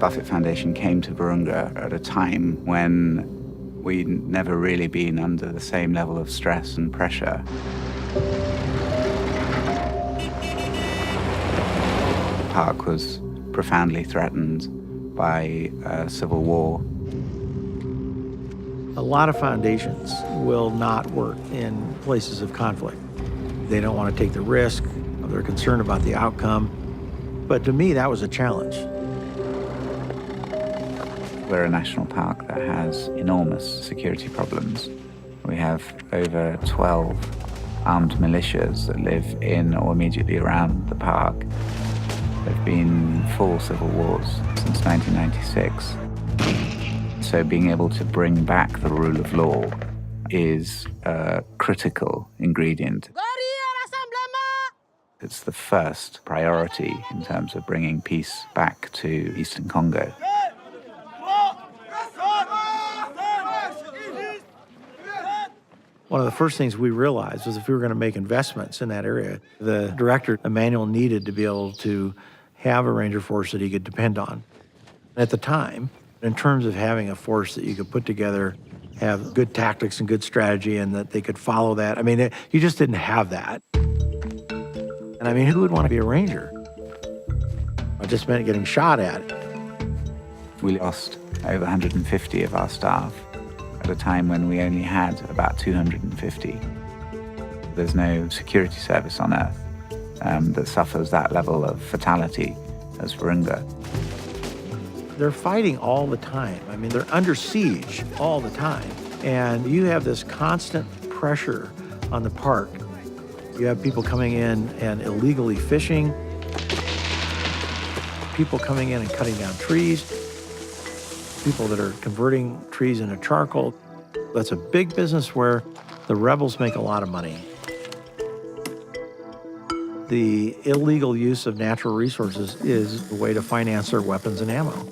Buffett Foundation came to Virunga at a time when we'd never really been under the same level of stress and pressure. The park was profoundly threatened by civil war. A lot of foundations will not work in places of conflict. They don't want to take the risk, they're concerned about the outcome. But to me, that was a challenge. We're a national park that has enormous security problems. We have over 12 armed militias that live in or immediately around the park. There have been 4 civil wars since 1996. So being able to bring back the rule of law is a critical ingredient. It's the first priority in terms of bringing peace back to Eastern Congo. One of the first things we realized was if we were going to make investments in that area, the director, Emmanuel, needed to be able to have a ranger force that he could depend on. At the time, in terms of having a force that you could put together, have good tactics and good strategy, and that they could follow that, I mean, you just didn't have that. And I mean, who would want to be a ranger? It just meant getting shot at. We lost over 150 of our staff at a time when we only had about 250. There's no security service on Earth that suffers that level of fatality as Virunga. They're fighting all the time. I mean, they're under siege all the time. And you have this constant pressure on the park. You have people coming in and illegally fishing, people coming in and cutting down trees, people that are converting trees into charcoal. That's a big business where the rebels make a lot of money. The illegal use of natural resources is the way to finance their weapons and ammo.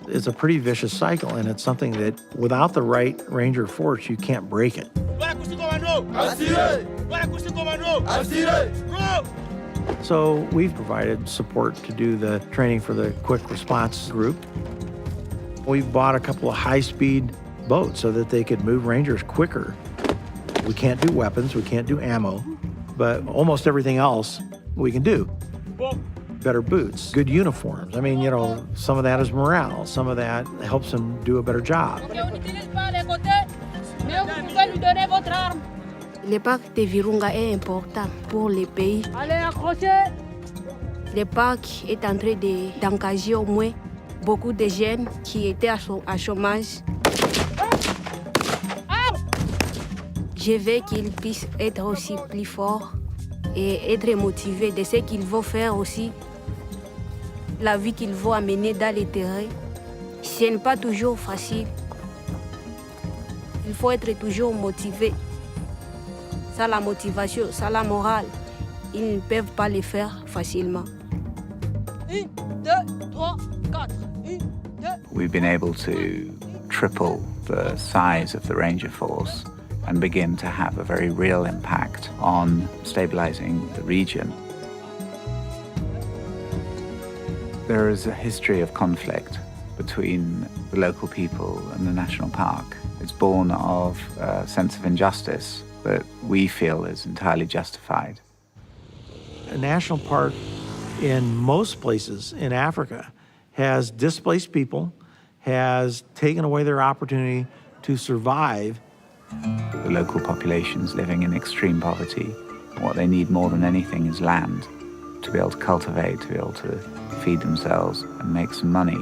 It's a pretty vicious cycle, and it's something that without the right ranger force, you can't break it. So we've provided support to do the training for the quick response group. We've bought a couple of high-speed boats so that they could move rangers quicker. We can't do weapons, we can't do ammo, but almost everything else we can do. Better boots, good uniforms. I mean, you know, some of that is morale. Some of that helps them do a better job. Le parc de Virunga est important pour le pays. Allez, accrochez! Le parc est en train d'engager au moins beaucoup de jeunes qui étaient à chômage. Je veux qu'ils puissent être aussi plus forts et être motivés de ce qu'ils vont faire aussi. La vie qu'ils vont amener dans les terrains, ce n'est pas toujours facile. Il faut être toujours motivé. Ça, la motivation, ça, la morale, ils ne peuvent pas le faire facilement. 1, 2, 3, 4. 1, 2. We've been able to triple the size of the ranger force and begin to have a very real impact on stabilizing the region. There is a history of conflict between the local people and the national park. It's born of a sense of injustice that we feel is entirely justified. A national park in most places in Africa has displaced people, has taken away their opportunity to survive. The local population's living in extreme poverty. What they need more than anything is land to be able to cultivate, to be able to feed themselves and make some money.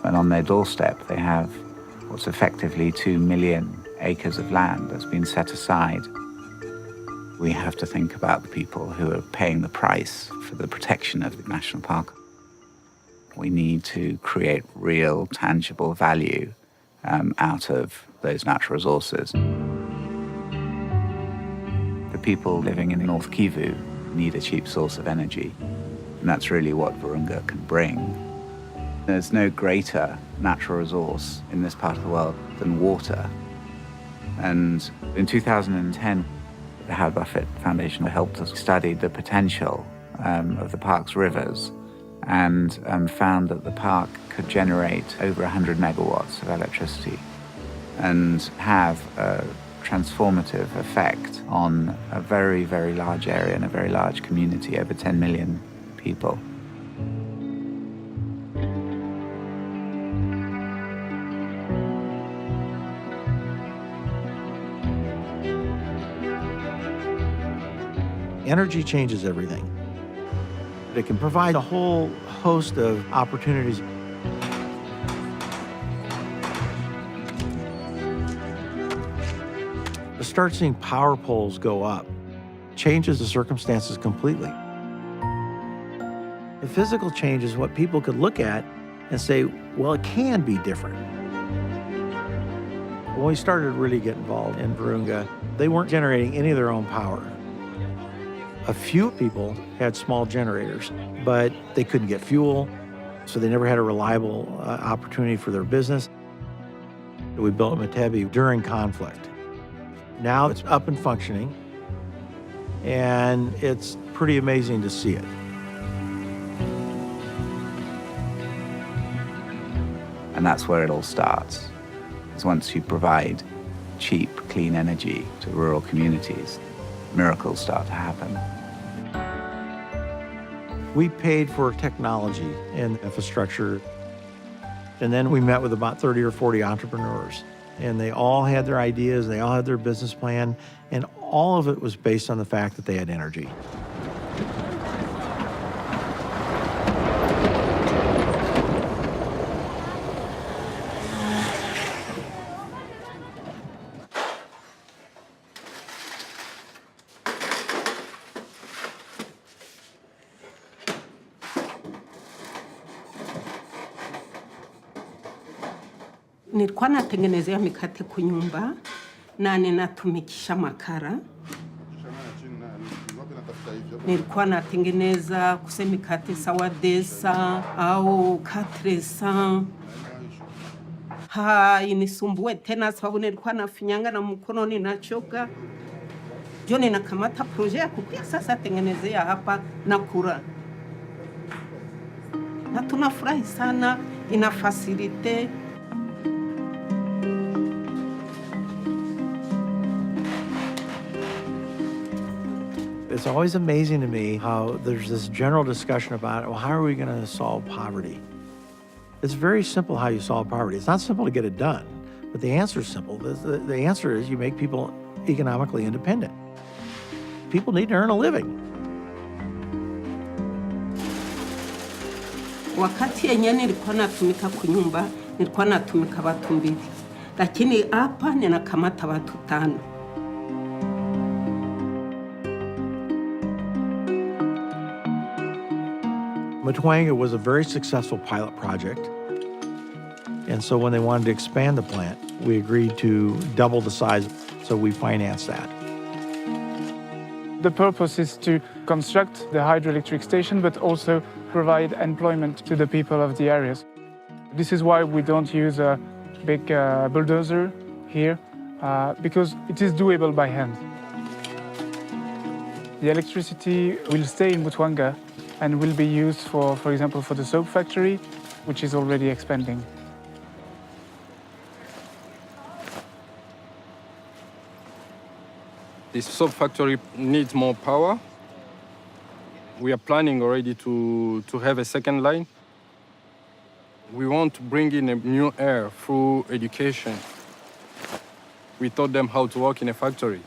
And on their doorstep, they have what's effectively 2 million acres of land that's been set aside. We have to think about the people who are paying the price for the protection of the national park. We need to create real, tangible value out of those natural resources. The people living in North Kivu need a cheap source of energy, and that's really what Virunga can bring. There's no greater natural resource in this part of the world than water. And in 2010, the Buffett Foundation helped us study the potential of the park's rivers and found that the park could generate over 100 megawatts of electricity and have a transformative effect on a very, very large area and a very large community, over 10 million people. Energy changes everything. It can provide a whole host of opportunities. To start seeing power poles go up changes the circumstances completely. The physical change is what people could look at and say, well, it can be different. When we started to really get involved in Virunga, they weren't generating any of their own power. A few people had small generators, but they couldn't get fuel, so they never had a reliable opportunity for their business. We built Metebi during conflict. Now it's up and functioning, and it's pretty amazing to see it. And that's where it all starts, is once you provide cheap, clean energy to rural communities, miracles start to happen. We paid for technology and infrastructure, and then we met with about 30 or 40 entrepreneurs, and they all had their ideas, they all had their business plan, and all of it was based on the fact that they had energy. Nilikuwa natengenezea mikate kwa nyumba na ninatumikisha makara. Nilikuwa natengeneza kuse mikate sawa desa au katresa. Inisumbue tena sababu nilikuwa nafinyanga na mkono ninachoka. Jo ninakamata proje ya kupia sasa tengenezea hapa na kura. Na tunafurahi sana, ina facilite. It's always amazing to me how there's this general discussion about, well, how are we going to solve poverty? It's very simple how you solve poverty. It's not simple to get it done, but the answer is simple. The answer is you make people economically independent. People need to earn a living. Wakati yenye nilikuwa natumika kwa nyumba, nilikuwa natumika watu 2. Lakini hapa ninakamata watu 5. Mutwanga was a very successful pilot project. And so when they wanted to expand the plant, we agreed to double the size, so we financed that. The purpose is to construct the hydroelectric station, but also provide employment to the people of the areas. This is why we don't use a big bulldozer here, because it is doable by hand. The electricity will stay in Mutwanga and will be used for example, for the soap factory, which is already expanding. This soap factory needs more power. We are planning already to have a second line. We want to bring in a new air through education. We taught them how to work in a factory.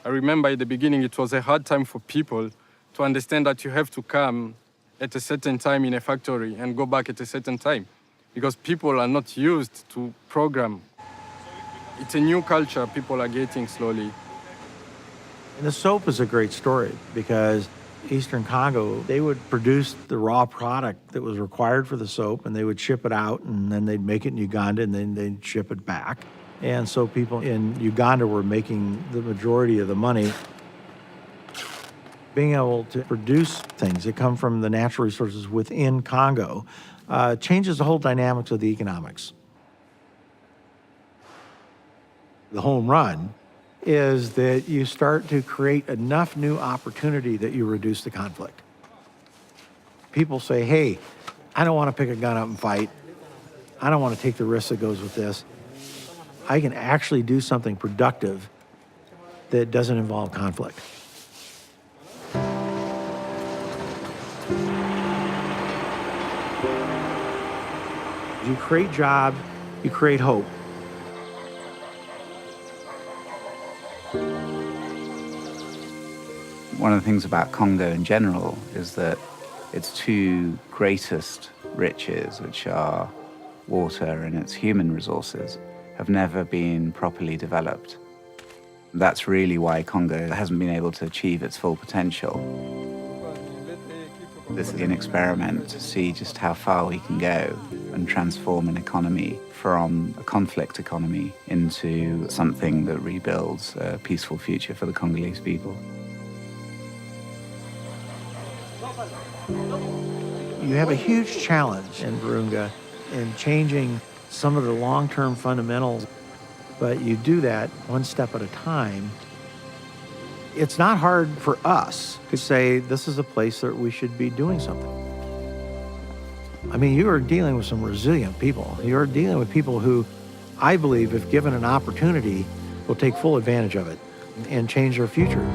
I remember at the beginning it was a hard time for people to understand that you have to come at a certain time in a factory and go back at a certain time, because people are not used to program. It's a new culture people are getting slowly. And the soap is a great story because Eastern Congo, they would produce the raw product that was required for the soap, and they would ship it out, and then they'd make it in Uganda, and then they'd ship it back. And so people in Uganda were making the majority of the money. Being able to produce things that come from the natural resources within Congo changes the whole dynamics of the economics. The home run is that you start to create enough new opportunity that you reduce the conflict. People say, hey, I don't want to pick a gun up and fight. I don't want to take the risk that goes with this. I can actually do something productive that doesn't involve conflict. You create jobs, you create hope. One of the things about Congo in general is that its two greatest riches, which are water and its human resources, have never been properly developed. That's really why Congo hasn't been able to achieve its full potential. This is an experiment to see just how far we can go and transform an economy from a conflict economy into something that rebuilds a peaceful future for the Congolese people. You have a huge challenge in Virunga in changing some of the long-term fundamentals, but you do that one step at a time. It's not hard for us to say this is a place that we should be doing something. I mean, you are dealing with some resilient people. You're dealing with people who, I believe, if given an opportunity, will take full advantage of it and change their future.